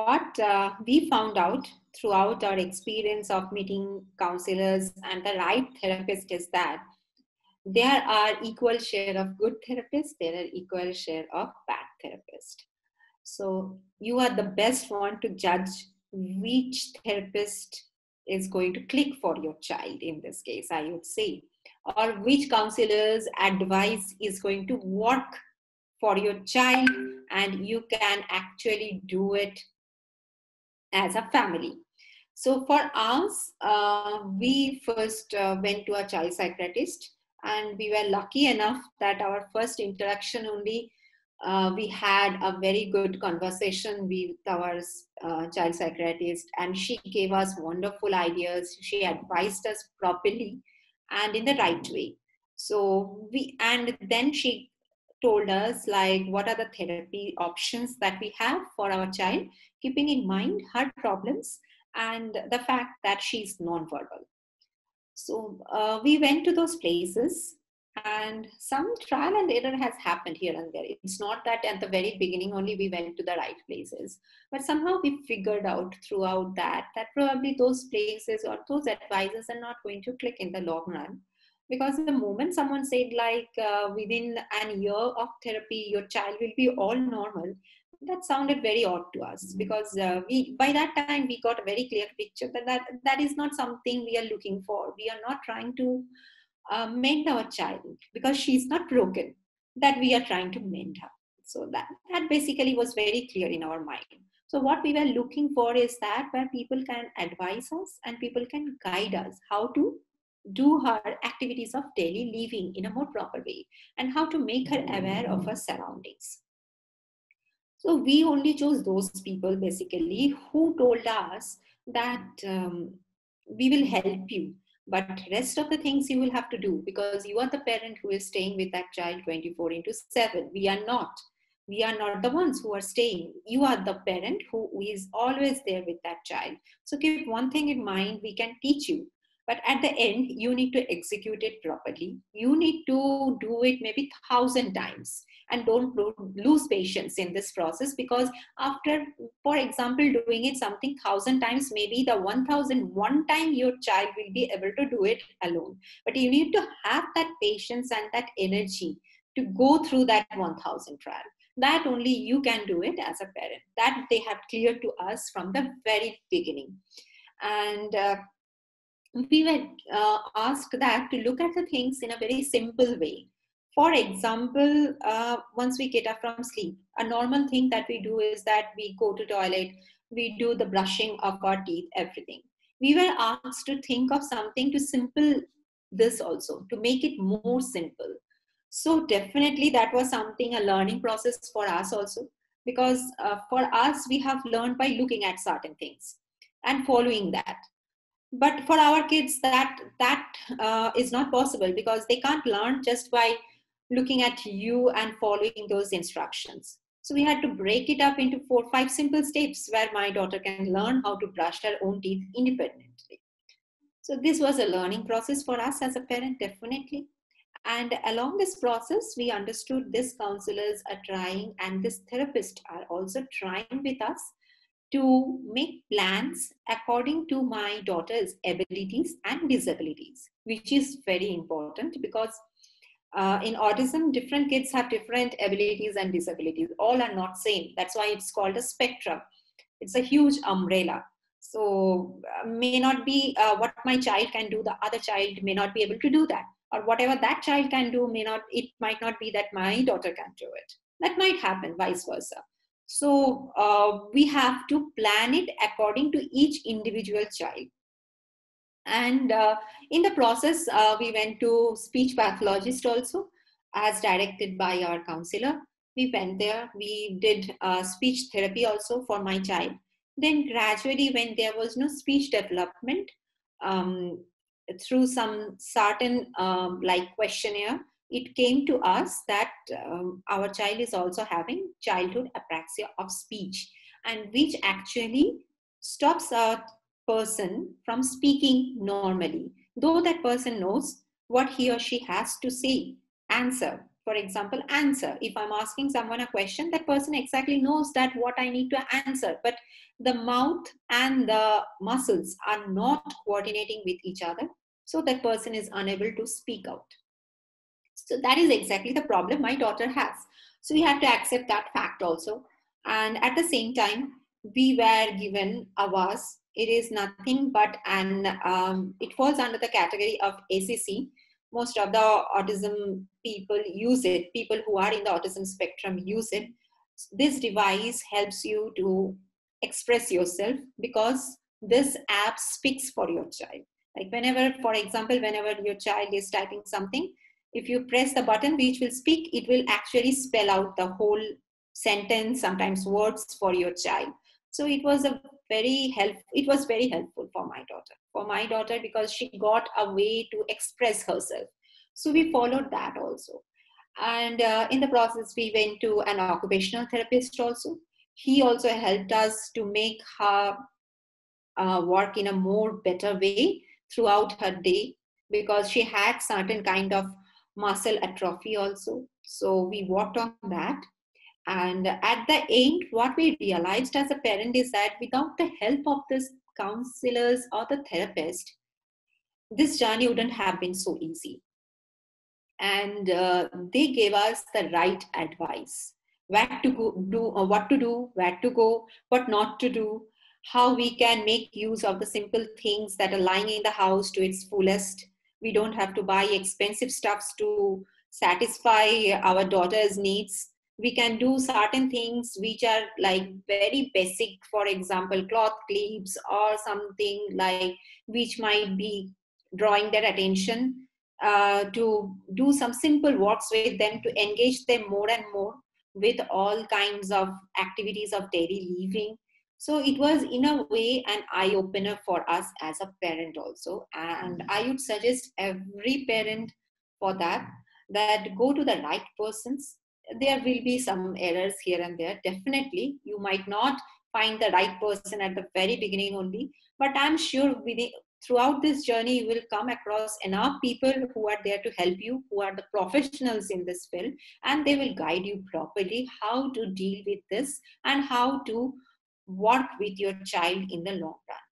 what we found out throughout our experience of meeting counselors and the right therapist is that there are equal share of good therapists, there are equal share of bad therapists. So you are the best one to judge which therapist is going to click for your child in this case, I would say, or which counselor's advice is going to work for your child and you can actually do it as a family. So for us, we first went to a child psychiatrist, and we were lucky enough that our first interaction only we had a very good conversation with our child psychiatrist, and she gave us wonderful ideas. She advised us properly and in the right way. And then she told us like what are the therapy options that we have for our child, keeping in mind her problems and the fact that she's nonverbal. So we went to those places, and some trial and error has happened here and there. It's not that at the very beginning only we went to the right places, but somehow we figured out throughout that probably those places or those advisors are not going to click in the long run. Because the moment someone said like within an year of therapy your child will be all normal, that sounded very odd to us, because we by that time we got a very clear picture that is not something we are looking for. We are not trying to mend our child because she's not broken, that we are trying to mend her. So that basically was very clear in our mind. So what we were looking for is that where people can advise us and people can guide us how to do her activities of daily living in a more proper way, and how to make her aware of her surroundings. So we only chose those people basically who told us that we will help you, but rest of the things you will have to do because you are the parent who is staying with that child 24 into 7. We are not. We are not the ones who are staying. You are the parent who is always there with that child. So keep one thing in mind, we can teach you. But at the end, you need to execute it properly. You need to do it maybe 1,000 times. And don't lose patience in this process, because after, for example, doing it something 1,000 times, maybe the 1,001 time your child will be able to do it alone. But you need to have that patience and that energy to go through that 1,000 trial. That only you can do it as a parent. That they have cleared to us from the very beginning. And we were asked that to look at the things in a very simple way. For example, once we get up from sleep, a normal thing that we do is that we go to toilet, we do the brushing of our teeth, everything. We were asked to think of something to simple this also, to make it more simple. So definitely that was something, a learning process for us also, because for us, we have learned by looking at certain things and following that. But for our kids, that is not possible, because they can't learn just by looking at you and following those instructions. So we had to break it up into 4-5 simple steps where my daughter can learn how to brush her own teeth independently. So this was a learning process for us as a parent, definitely. And along this process, we understood these counselors are trying, and this therapists are also trying with us to make plans according to my daughter's abilities and disabilities, which is very important, because in autism, different kids have different abilities and disabilities. All are not same. That's why it's called a spectrum. It's a huge umbrella. So may not be what my child can do, the other child may not be able to do that. Or whatever that child can do, it might not be that my daughter can do it. That might happen, vice versa. So we have to plan it according to each individual child. And in the process, we went to speech pathologist also, as directed by our counselor. We went there, we did speech therapy also for my child. Then gradually, when there was no speech development, through some certain like questionnaire, it came to us that our child is also having childhood apraxia of speech, and which actually stops a person from speaking normally, though that person knows what he or she has to say, answer, for example, answer. If I'm asking someone a question, that person exactly knows that what I need to answer, but the mouth and the muscles are not coordinating with each other, so that person is unable to speak out. So that is exactly the problem my daughter has. So we have to accept that fact also. And at the same time, we were given awas. It is nothing but it falls under the category of ACC. Most of the autism people use it. People who are in the autism spectrum use it. This device helps you to express yourself because this app speaks for your child. Like whenever, for example, whenever your child is typing something, if you press the button which will speak, it will actually spell out the whole sentence, sometimes words for your child. So it was very helpful for my daughter because she got a way to express herself. So we followed that also. And in the process, we went to an occupational therapist also. He also helped us to make her work in a more better way throughout her day, because she had certain kind of muscle atrophy also. So we worked on that. And at the end, what we realized as a parent is that without the help of this counselors or the therapist, this journey wouldn't have been so easy. And they gave us the right advice: where to go, what to do, where to go, what not to do, how we can make use of the simple things that are lying in the house to its fullest. We don't have to buy expensive stuffs to satisfy our daughter's needs. We can do certain things which are like very basic, for example cloth clips or something like, which might be drawing their attention, to do some simple works with them, to engage them more and more with all kinds of activities of daily living. So it was in a way an eye opener for us as a parent also. And I would suggest every parent for that go to the right persons. There will be some errors here and there. Definitely, you might not find the right person at the very beginning only, but I'm sure throughout this journey you will come across enough people who are there to help you, who are the professionals in this field, and they will guide you properly how to deal with this and how to work with your child in the long run.